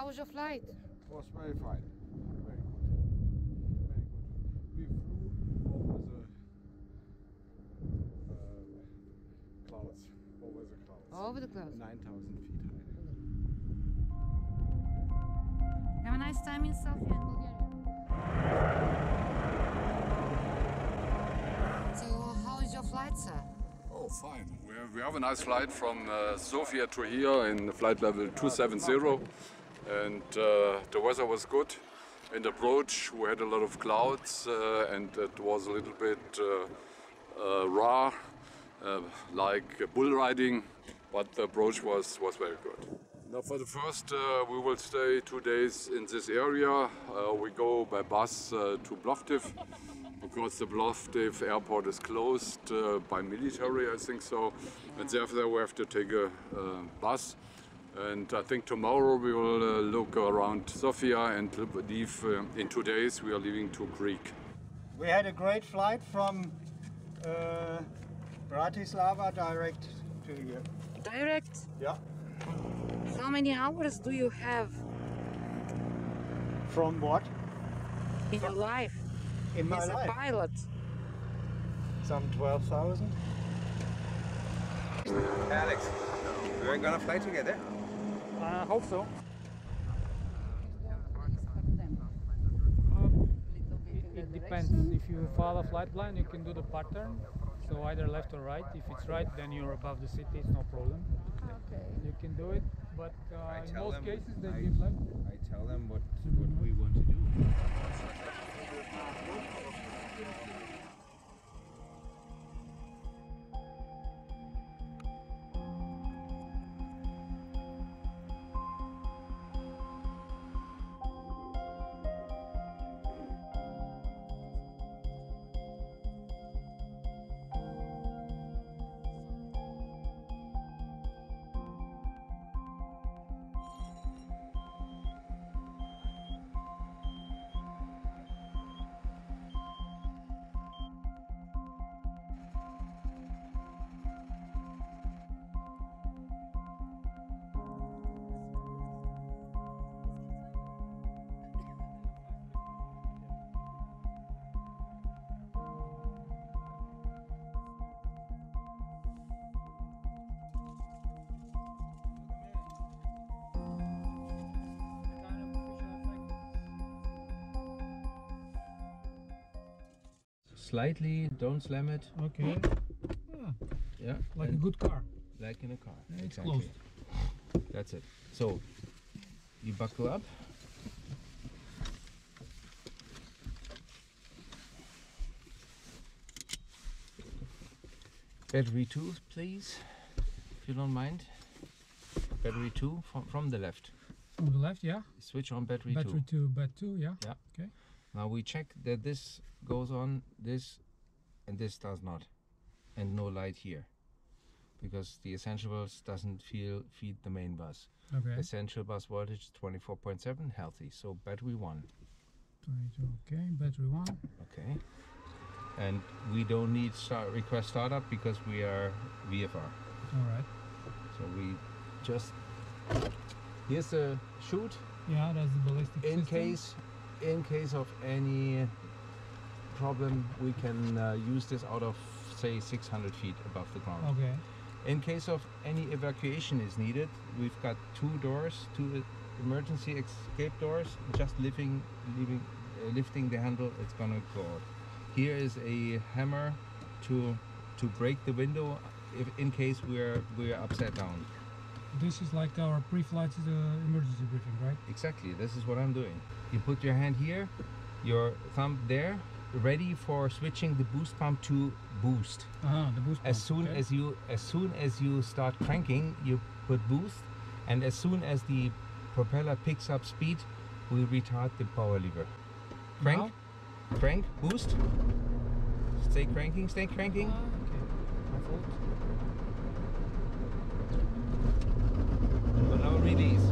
how was your flight? It was very fine. Very good. Very good. We flew over the clouds. Over the clouds. Over the clouds. 9,000 feet high. Have a nice time in Sofia and Bulgaria. So, how is your flight, sir? Oh, fine. We have a nice flight from Sofia to here in flight level 270, and the weather was good. In the approach we had a lot of clouds and it was a little bit raw, like bull riding, but the approach was very good. Now for the first we will stay 2 days in this area. We go by bus to Plovdiv, because the Plovdiv airport is closed by military, I think so, and therefore we have to take a bus. And I think tomorrow we will look around Sofia and leave in 2 days. We are leaving to Greek. We had a great flight from Bratislava direct to here. Direct? Yeah. How many hours do you have From what? in your life In my as a life? pilot? Some 12,000. Alex, we're gonna fly together? I hope so. It depends. If you follow a flight plan, you can do the pattern. So either left or right. If it's right, then you're above the city. It's no problem. Okay. You can do it. But in most cases, they I give left. I tell them what we want to do. Slightly, don't slam it. Okay. Yeah. Like a and good car. like in a car. It's exactly. closed. That's it. So you buckle up. Battery 2, please, if you don't mind. Battery 2 from the left. On the left, yeah. Switch on battery 2. Battery 2, bat 2, yeah. Yeah. Okay. Now we check that this goes on, this and this does not, and no light here, because the essential bus doesn't feed the main bus. Okay. Essential bus voltage 24.7, healthy. So battery 1. 22, okay. Battery 1. Okay. And we don't need request startup because we are VFR. All right. So we just, here's the chute. Yeah, that's the ballistic system. In case of any problem, we can use this out of, say, 600 feet above the ground. Okay. In case of any evacuation is needed, we've got 2 doors, 2 emergency escape doors. Just lifting the handle, it's gonna go out. Here is a hammer to break the window if in case we're upside down. This is like our pre-flight emergency briefing, right? Exactly, this is what I'm doing. You put your hand here, your thumb there, ready for switching the boost pump to boost. The boost pump. As soon as you start cranking, you put boost, and as soon as the propeller picks up speed, we retard the power lever. Crank, Now? crank, boost. Stay cranking, stay cranking. Okay. My fault. So now release.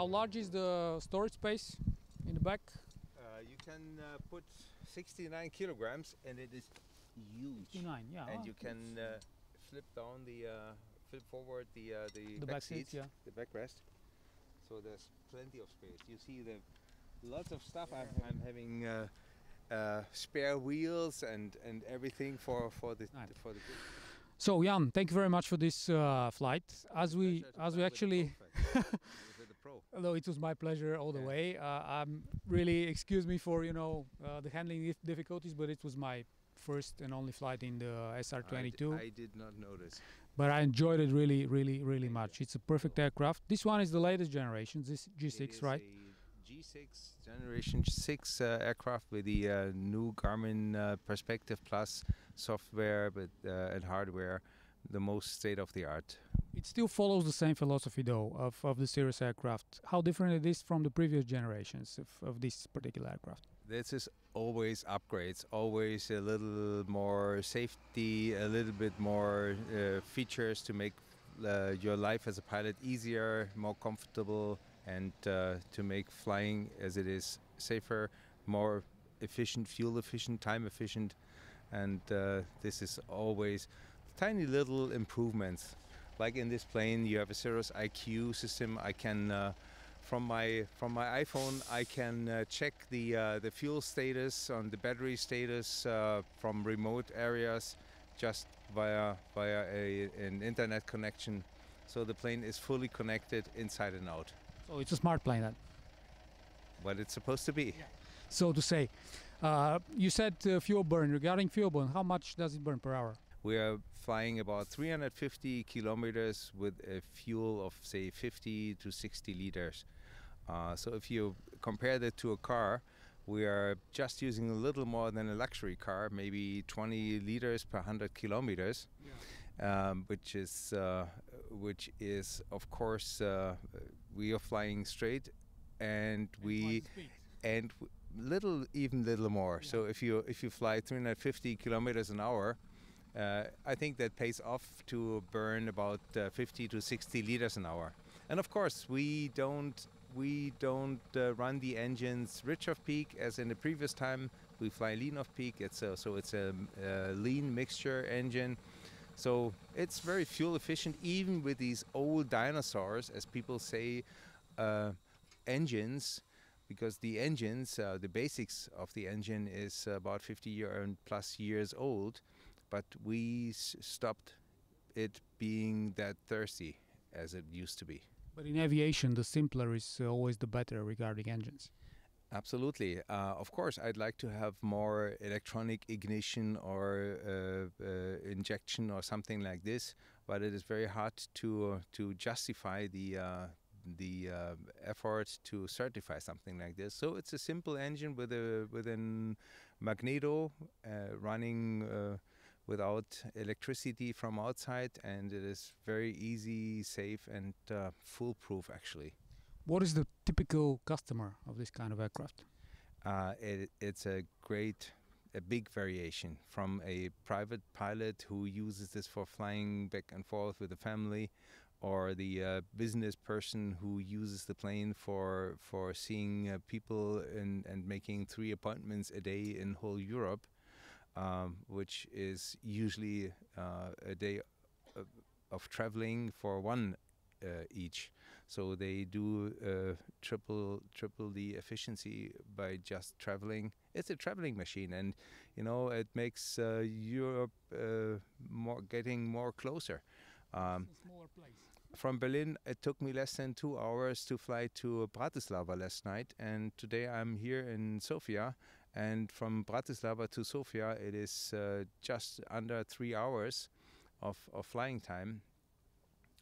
How large is the storage space in the back? You can put 69 kilograms, and it is huge. 59, yeah. And you can flip down flip forward the back seats, yeah. the backrest. So there's plenty of space. You see lots of stuff. I'm having spare wheels and everything for the kids. So Jan, thank you very much for this flight. As we actually, although it was my pleasure all the way. I'm really, excuse me for the handling difficulties, but it was my first and only flight in the SR-22. I did not notice. But I enjoyed it really, really, really much. It's a perfect aircraft. This one is the latest generation, this G6, right? G6 generation 6 aircraft with the new Garmin Perspective Plus software and hardware, the most state-of-the-art. It still follows the same philosophy though of the Cirrus aircraft. How different it is from the previous generations of this particular aircraft? This is always upgrades, always a little more safety, a little bit more features to make your life as a pilot easier, more comfortable, and to make flying as it is safer, more efficient, fuel efficient, time efficient. And this is always tiny little improvements. Like in this plane, you have a Cirrus IQ system. I can from my iPhone, I can check the fuel status on the battery status from remote areas just via an internet connection. So the plane is fully connected inside and out. So it's a smart plane then? What it's supposed to be. Yeah. So to say, you said fuel burn. Regarding fuel burn, how much does it burn per hour? We are flying about 350 kilometers with a fuel of say 50 to 60 liters. So if you compare that to a car, we are just using a little more than a luxury car, maybe 20 liters per 100 kilometers, yeah. which is of course we are flying straight, and little more. Yeah. So if you fly 350 kilometers an hour, I think that pays off to burn about 50 to 60 liters an hour. And of course, we don't run the engines rich of peak as in the previous time. We fly lean of peak. It's a lean mixture engine. So it's very fuel efficient, even with these old dinosaurs, as people say, engines. Because the engines, the basics of the engine is about 50 plus years old, but we stopped it being that thirsty as it used to be. But in aviation, the simpler is always the better regarding engines. Absolutely. Of course, I'd like to have more electronic ignition or injection or something like this, but it is very hard to justify the effort to certify something like this. So it's a simple engine with a magneto running without electricity from outside, and it is very easy, safe, and foolproof actually. What is the typical customer of this kind of aircraft? It's a big variation from a private pilot who uses this for flying back and forth with the family, or the business person who uses the plane for seeing people and making 3 appointments a day in whole Europe, which is usually a day of traveling for one each. So they do triple the efficiency by just traveling. It's a traveling machine, and it makes Europe getting more closer. Smaller place. From Berlin, it took me less than 2 hours to fly to Bratislava last night, and today I'm here in Sofia. And from Bratislava to Sofia, it is just under 3 hours of flying time.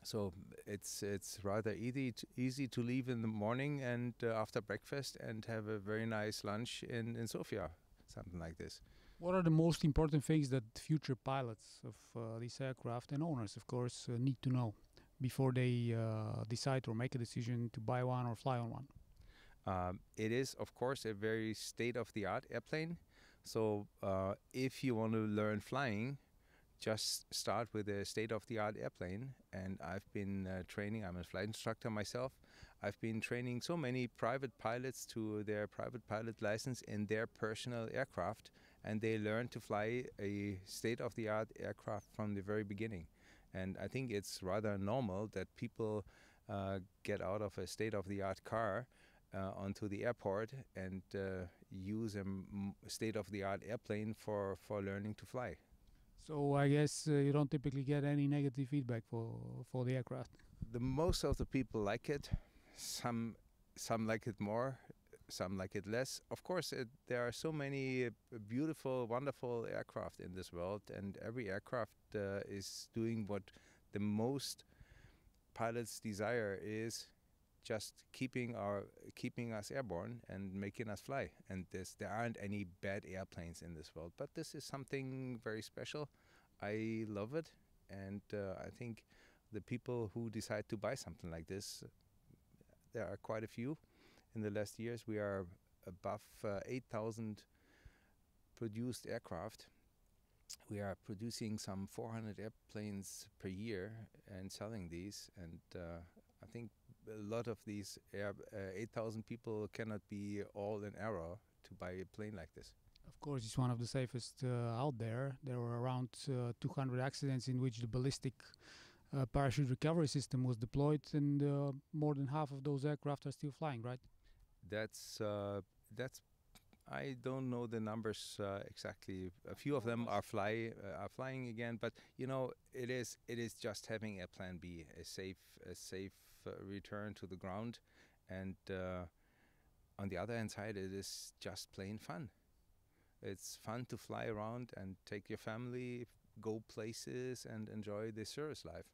So it's rather easy to leave in the morning and after breakfast and have a very nice lunch in Sofia, something like this. What are the most important things that future pilots of this aircraft and owners, of course, need to know before they decide or make a decision to buy one or fly on one? It is, of course, a very state-of-the-art airplane. So if you want to learn flying, just start with a state-of-the-art airplane. And I've been training. I'm a flight instructor myself. I've been training so many private pilots to their private pilot license in their personal aircraft, and they learn to fly a state-of-the-art aircraft from the very beginning. And I think it's rather normal that people get out of a state-of-the-art car onto the airport and use a state-of-the-art airplane for learning to fly. So I guess you don't typically get any negative feedback for the aircraft. The most of the people like it. Some like it more, some like it less. Of course, there are so many beautiful, wonderful aircraft in this world, and every aircraft is doing what the most pilots desire is, just keeping us airborne and making us fly. And there aren't any bad airplanes in this world, but this is something very special. I love it, and I think the people who decide to buy something like this, there are quite a few. In the last years, we are above 8,000 produced aircraft. We are producing some 400 airplanes per year and selling these, and I think a lot of these 8,000 people cannot be all in error to buy a plane like this. Of course, it's one of the safest out there. There were around 200 accidents in which the ballistic parachute recovery system was deployed, and more than half of those aircraft are still flying, right? That's I don't know the numbers exactly. A few of them are flying again, but you know, it is just having a plan B, a safe return to the ground, and on the other hand side, it is just plain fun. It's fun to fly around and take your family, go places, and enjoy the Cirrus life.